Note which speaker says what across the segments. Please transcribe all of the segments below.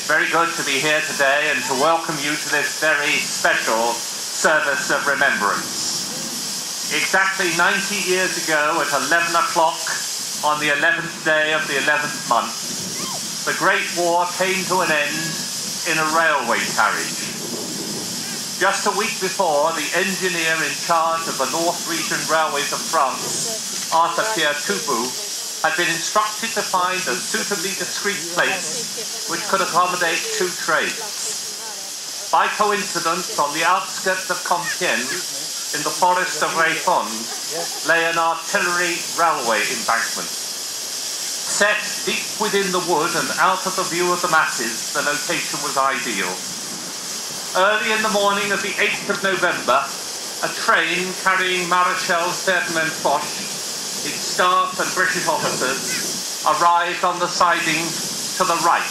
Speaker 1: very good to be here today and to welcome you to this very special service of remembrance. Exactly 90 years ago at 11 o'clock on the 11th day of the 11th month, the Great War came to an end in a railway carriage. Just a week before, the engineer in charge of the North Region Railways of France, Arthur Pierre Toubou, had been instructed to find a suitably discreet place which could accommodate two trains. By coincidence, on the outskirts of Compiègne, in the forest of Réfonds, lay an artillery railway embankment. Set deep within the wood and out of the view of the masses, the location was ideal. Early in the morning of the 8th of November, a train carrying Maréchal Ferdinand Foch, its staff and British officers, arrived on the siding to the right.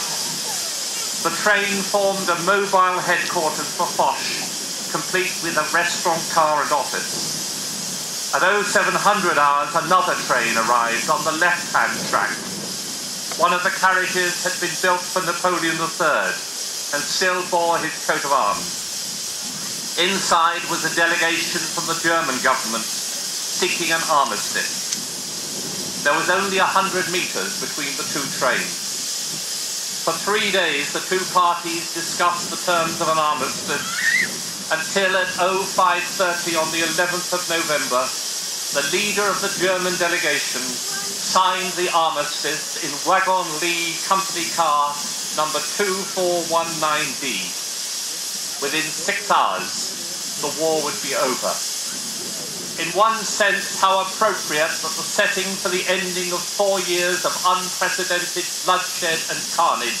Speaker 1: The train formed a mobile headquarters for Foch, complete with a restaurant, car and office. At 0700 hours, another train arrived on the left-hand track. One of the carriages had been built for Napoleon III and still bore his coat of arms. Inside was a delegation from the German government seeking an armistice. There was only 100 meters between the two trains. For 3 days, the two parties discussed the terms of an armistice until at 0530 on the 11th of November, the leader of the German delegation signed the armistice in Wagon Lee Company Car number 2419D. Within 6 hours, the war would be over. In one sense, how appropriate that the setting for the ending of 4 years of unprecedented bloodshed and carnage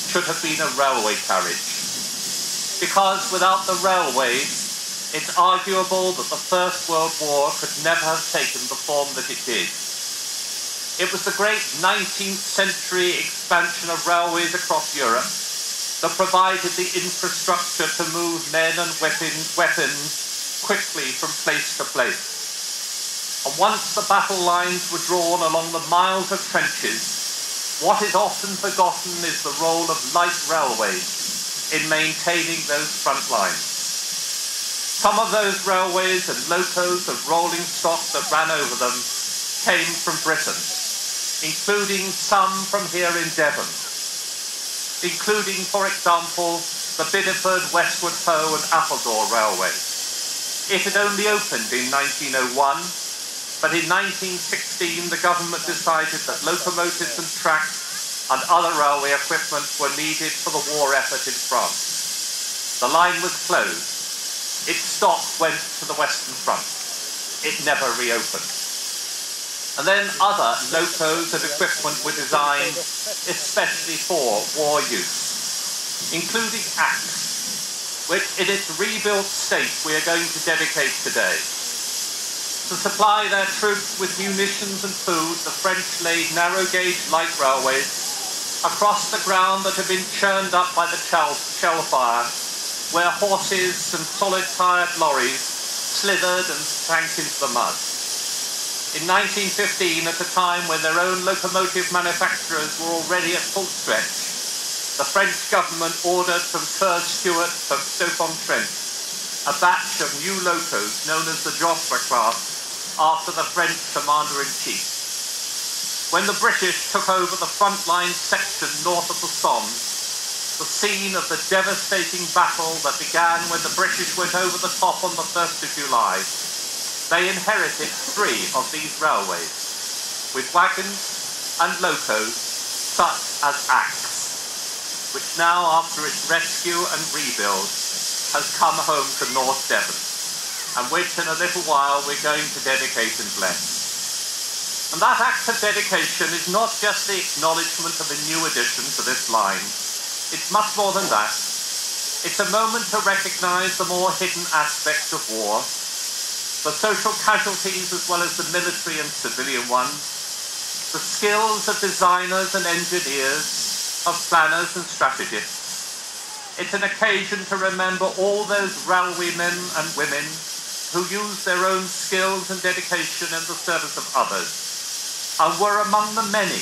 Speaker 1: should have been a railway carriage. Because without the railways, it's arguable that the First World War could never have taken the form that it did. It was the great 19th century expansion of railways across Europe that provided the infrastructure to move men and weapons quickly from place to place. And once the battle lines were drawn along the miles of trenches, what is often forgotten is the role of light railways in maintaining those front lines. Some of those railways and locos of rolling stock that ran over them came from Britain, including some from here in Devon, including, for example, the Bideford, Westward Ho and Appledore Railway. It had only opened in 1901, but in 1916 the government decided that locomotives and tracks and other railway equipment were needed for the war effort in France. The line was closed. Its stock went to the Western Front. It never reopened. And then other locos and equipment were designed especially for war use, including Axe, which in its rebuilt state we are going to dedicate today. To supply their troops with munitions and food, the French laid narrow-gauge light railways across the ground that had been churned up by the shell fire, where horses and solid-tired lorries slithered and sank into the mud. In 1915, at a time when their own locomotive manufacturers were already at full stretch, the French government ordered from Sir Stuart of Stoke-on-Trent a batch of new locos known as the Joffre class after the French commander-in-chief. When the British took over the front-line section north of the Somme, the scene of the devastating battle that began when the British went over the top on the 1st of July, they inherited 3 of these railways, with wagons and locos such as Axe, which now, after its rescue and rebuild, has come home to North Devon, and which in a little while we're going to dedicate and bless. And that act of dedication is not just the acknowledgement of a new addition to this line. It's much more than that. It's a moment to recognise the more hidden aspects of war, the social casualties as well as the military and civilian ones, the skills of designers and engineers, of planners and strategists. It's an occasion to remember all those railwaymen and women who used their own skills and dedication in the service of others, and were among the many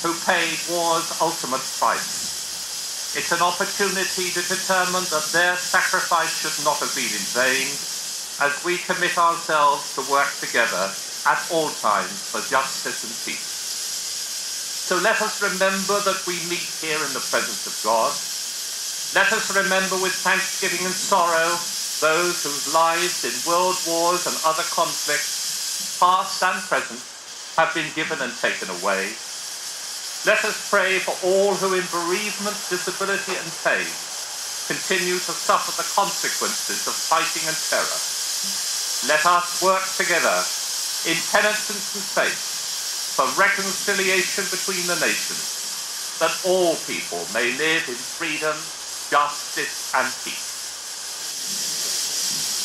Speaker 1: who paid war's ultimate price. It's an opportunity to determine that their sacrifice should not have been in vain, as we commit ourselves to work together at all times for justice and peace. So let us remember that we meet here in the presence of God. Let us remember with thanksgiving and sorrow those whose lives in world wars and other conflicts, past and present, have been given and taken away. Let us pray for all who in bereavement, disability and pain continue to suffer the consequences of fighting and terror. Let us work together in penitence and faith for reconciliation between the nations, that all people may live in freedom, justice and peace.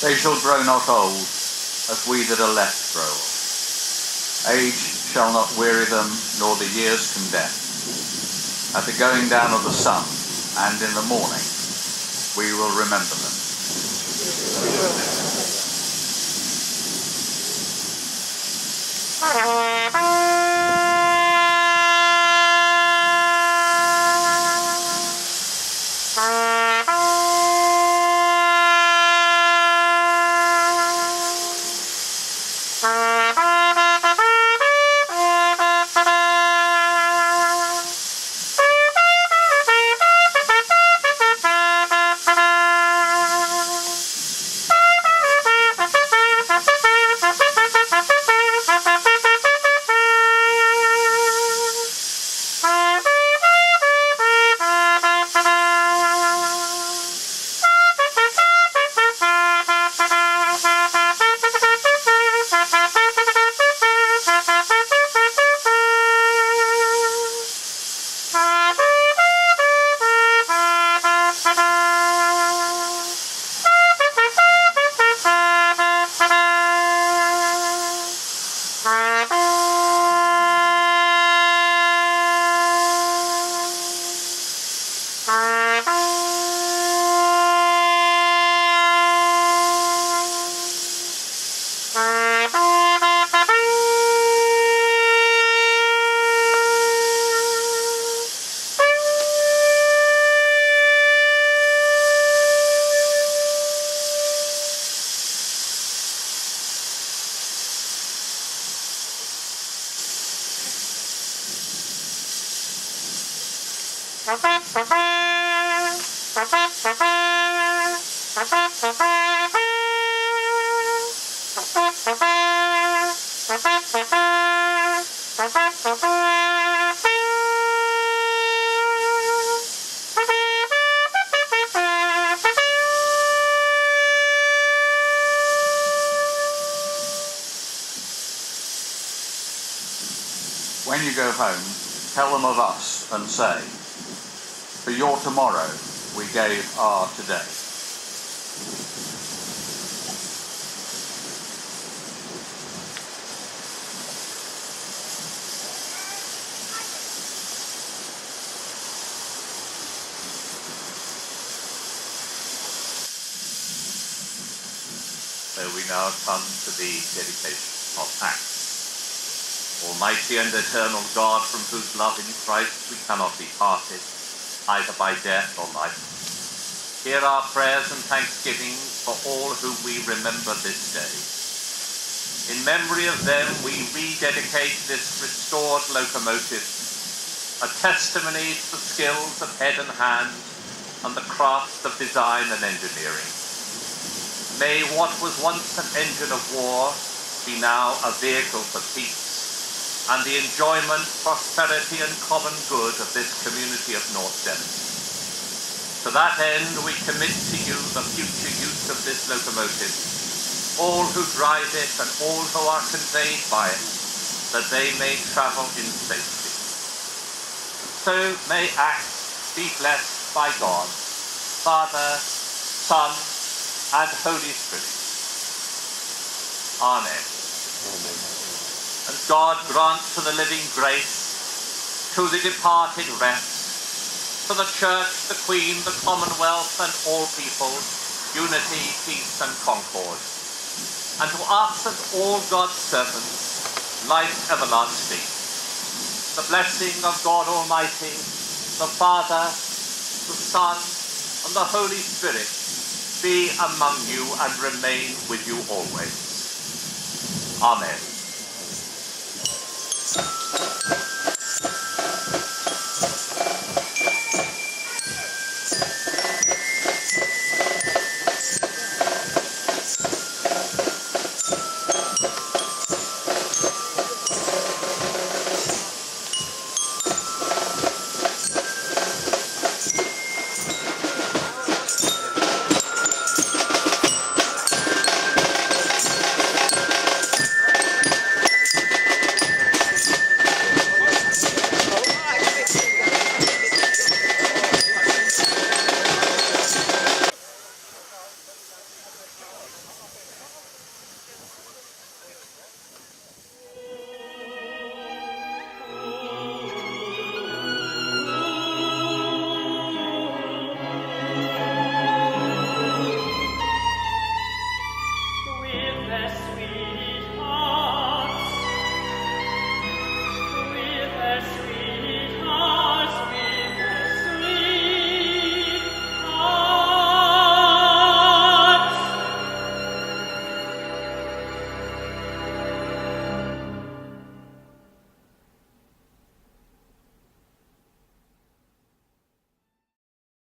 Speaker 2: They shall grow not old, as we that are left grow old. Age shall not weary them, nor the years condemn. At the going down of the sun, and in the morning, we will remember them. When you go home, tell them of us and say, for your tomorrow we gave our today.
Speaker 1: So we now come to the dedication of Acts. Almighty and eternal God, from whose love in Christ we cannot be parted, either by death or life, hear our prayers and thanksgivings for all whom we remember this day. In memory of them, we rededicate this restored locomotive, a testimony to the skills of head and hand and the craft of design and engineering. May what was once an engine of war be now a vehicle for peace, and the enjoyment, prosperity and common good of this community of North Devon. To that end, we commit to you the future use of this locomotive, all who drive it and all who are conveyed by it, that they may travel in safety. So may Acts be blessed by God, Father, Son, and Holy Spirit. Amen. Amen. And God grant to the living grace, to the departed rest, to the Church, the Queen, the Commonwealth, and all people, unity, peace, and concord. And to us and all God's servants, life everlasting. The blessing of God Almighty, the Father, the Son, and the Holy Spirit be among you and remain with you always. Amen.